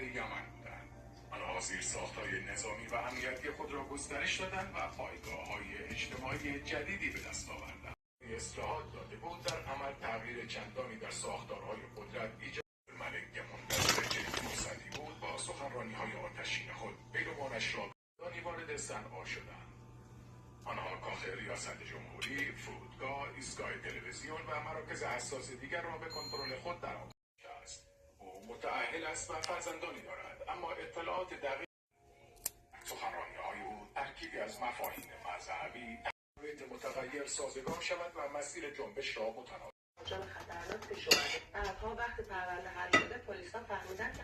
یمن بودند. آنها زیرساخت‌های نظامی و امنیتی خود را گسترش دادند و پایگاه‌های اجتماعی جدیدی به دست آوردند. اصلاحات داده بود در عمل تغییر چندانی در ساختارهای قدرت ایجاد. الملک که منتظر چنین فرصتی بود با سخنرانی‌های آتشین خود پیروانش را وارد صنعا شدند. آنها کاخ ریاست جمهوری، فرودگاه، ایستگاه تلویزیون و مراکز حساس دیگر را به کنترل خود درآورده است. او متأهل است و فرزندانی دارد، اما اطلاعات دقیق سخنرانی‌های او ترکیبی از مفاهیم مذهبی متغیر سازگار شود و مسیر جنبش را متناسب خطرناک پیش اومده. بعدها وقتی پرونده حل شده پلیسا فهمیدن که